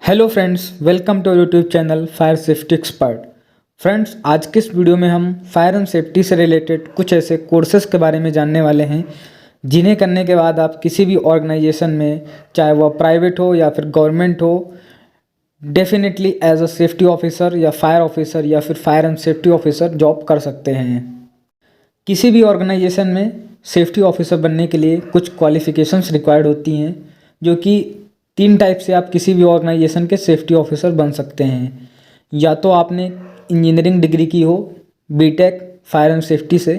Hello friends, welcome to YouTube channel fire safety expert. Friends, आज के इस video में हम फायर एंड सेफ्टी से रिलेटेड कुछ ऐसे कोर्सेज के बारे में जानने वाले हैं जिन्हें करने के बाद आप किसी भी ऑर्गेनाइजेशन में, चाहे वह प्राइवेट हो या फिर गवर्नमेंट हो, definitely as a safety officer या फायर ऑफिसर या फिर fire and safety officer job कर सकते हैं। किसी भी ऑर्गेनाइजेशन में सेफ्टी ऑफिसर बनने के लिए कुछ क्वालिफ़िकेशंस रिक्वायर्ड होती हैं, जो कि 3 टाइप से आप किसी भी ऑर्गेनाइजेशन के सेफ्टी ऑफिसर बन सकते हैं। या तो आपने इंजीनियरिंग डिग्री की हो, बीटेक फायर एंड सेफ्टी से,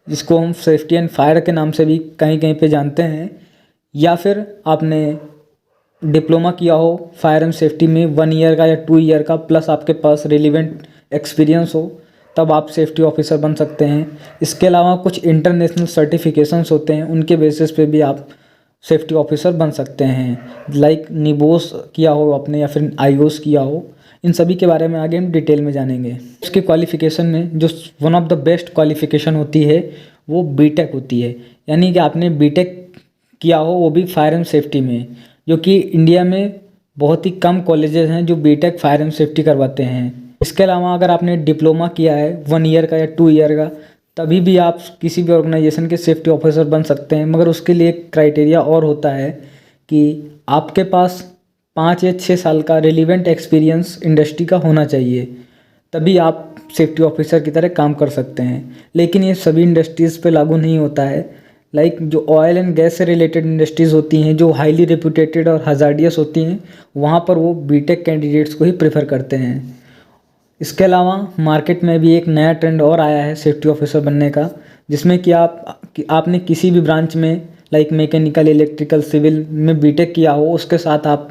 जिसको हम सेफ्टी एंड फायर के नाम से भी कहीं कहीं पे जानते हैं, या फिर आपने डिप्लोमा किया हो फायर एंड सेफ्टी में 1 ईयर का या 2 ईयर का, प्लस आपके पास रिलेवेंट एक्सपीरियंस हो, तब आप सेफ्टी ऑफिसर बन सकते हैं। इसके अलावा कुछ इंटरनेशनल सर्टिफिकेशंस होते हैं, उनके बेसिस पे भी आप सेफ्टी ऑफिसर बन सकते हैं। लाइक निबोस किया हो आपने या फिर आईओस किया हो। इन सभी के बारे में आगे हम डिटेल में जानेंगे। इसके क्वालिफ़िकेशन में जो one of the best qualification होती है वो बीटेक होती है, यानी कि आपने बीटेक किया हो, वो भी फायर एंड सेफ्टी में, जो कि इंडिया में बहुत ही कम कॉलेजेस हैं जो बीटेक फायर एंड सेफ्टी करवाते हैं। इसके अलावा अगर आपने डिप्लोमा किया है 1 ईयर का या 2 ईयर का, तभी भी आप किसी भी ऑर्गेनाइजेशन के सेफ्टी ऑफिसर बन सकते हैं। मगर उसके लिए एक क्राइटेरिया और होता है कि आपके पास 5 या 6 साल का रिलीवेंट एक्सपीरियंस इंडस्ट्री का होना चाहिए, तभी आप सेफ्टी ऑफिसर की तरह काम कर सकते हैं। लेकिन ये सभी इंडस्ट्रीज़ पे लागू नहीं होता है। लाइक जो ऑयल एंड गैस से रिलेटेड इंडस्ट्रीज़ होती हैं, जो हाईली रेपुटेटेड और हजार्डियस होती हैं, वहाँ पर वो बीटेक कैंडिडेट्स को ही प्रेफर करते हैं। इसके अलावा मार्केट में भी एक नया ट्रेंड और आया है सेफ्टी ऑफिसर बनने का, जिसमें कि आपने किसी भी ब्रांच में, लाइक मैकेनिकल, इलेक्ट्रिकल, सिविल में बीटेक किया हो, उसके साथ आप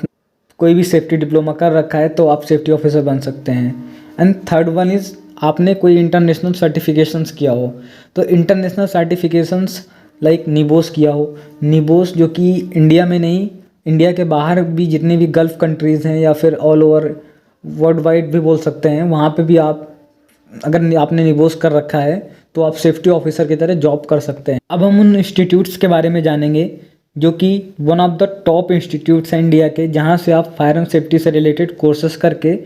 कोई भी सेफ्टी डिप्लोमा कर रखा है, तो आप सेफ्टी ऑफिसर बन सकते हैं। एंड थर्ड वन इज़ आपने कोई इंटरनेशनल सर्टिफिकेशंस किया हो। तो इंटरनेशनल सर्टिफिकेशंस लाइक निबोस किया हो। निबोस जो कि इंडिया में नहीं, इंडिया के बाहर भी जितने भी गल्फ़ कंट्रीज़ हैं या फिर ऑल ओवर वर्ल्ड वाइड भी बोल सकते हैं, वहाँ पे भी आप अगर आपने निबोस कर रखा है तो आप सेफ्टी ऑफिसर की तरह जॉब कर सकते हैं। अब हम उन इंस्टीट्यूट्स के बारे में जानेंगे जो कि one of the top institutes हैं इंडिया के, जहाँ से आप फायर एंड सेफ्टी से रिलेटेड कोर्सेस करके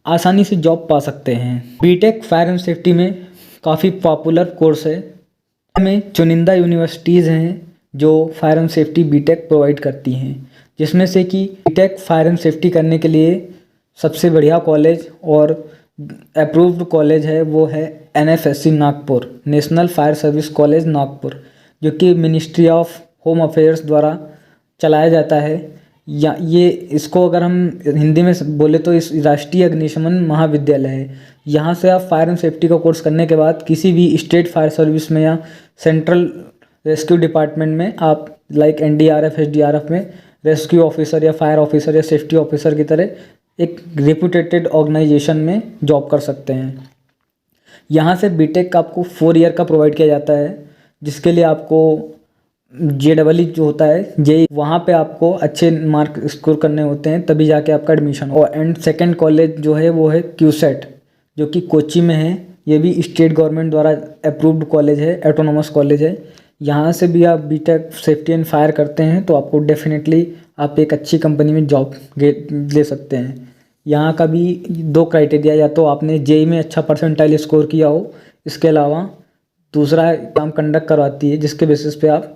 आसानी से जॉब पा सकते हैं। बीटेक फायर एंड सेफ्टी में काफ़ी पॉपुलर कोर्स है। में चुनिंदा यूनिवर्सिटीज़ हैं जो fire and safety B Tech provide करती हैं, जिसमें से कि बीटेक फायर एंड सेफ्टी करने के लिए सबसे बढ़िया कॉलेज और अप्रूव्ड कॉलेज है वो है एनएफएससी Nagpur, national fire service college Nagpur, जो कि मिनिस्ट्री ऑफ होम अफेयर्स द्वारा चलाया जाता है। या ये इसको अगर हम हिंदी में बोले तो इस राष्ट्रीय अग्निशमन महाविद्यालय है। यहाँ से आप फायर एंड सेफ्टी का कोर्स करने के बाद किसी भी स्टेट फायर सर्विस में या सेंट्रल रेस्क्यू डिपार्टमेंट में आप लाइक एनडीआरएफ, एसडीआरएफ में रेस्क्यू ऑफिसर या फायर ऑफिसर या सेफ्टी ऑफिसर की तरह एक रेपुटेटेड ऑर्गेनाइजेशन में जॉब कर सकते हैं। यहाँ से बीटेक का आपको 4 ईयर का प्रोवाइड किया जाता है, जिसके लिए आपको JEE जो होता है, जेई, वहाँ पे आपको अच्छे मार्क स्कोर करने होते हैं, तभी जाके आपका एडमिशन हो। एंड सेकंड कॉलेज जो है वो है क्यूसेट, जो कि कोची में है। ये भी स्टेट गवर्नमेंट द्वारा अप्रूव्ड कॉलेज है, ऑटोनोमस कॉलेज है। यहाँ से भी आप बीटेक सेफ्टी एंड फायर करते हैं तो आपको डेफिनेटली आप एक अच्छी कंपनी में जॉब ले सकते हैं। यहाँ का भी 2 क्राइटेरिया, या तो आपने जेई में अच्छा परसेंटाइल स्कोर किया हो, इसके अलावा दूसरा एग्ज़ाम कंडक्ट करवाती है जिसके बेसिस पे आप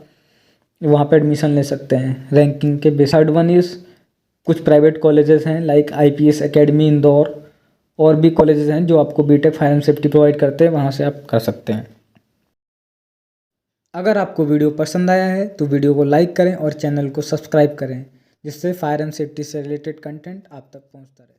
वहाँ पे एडमिशन ले सकते हैं रैंकिंग के बेस। थर्ड वन इज़ कुछ प्राइवेट कॉलेजेस हैं लाइक आईपीएस एकेडमी इंदौर, और भी कॉलेजेस हैं जो आपको B Tech fire and safety provide करते हैं, वहाँ से आप कर सकते हैं। अगर आपको वीडियो पसंद आया है तो वीडियो को लाइक करें और चैनल को सब्सक्राइब करें, जिससे फायर एंड सेफ्टी से रिलेटेड कंटेंट आप तक पहुँचता रहे।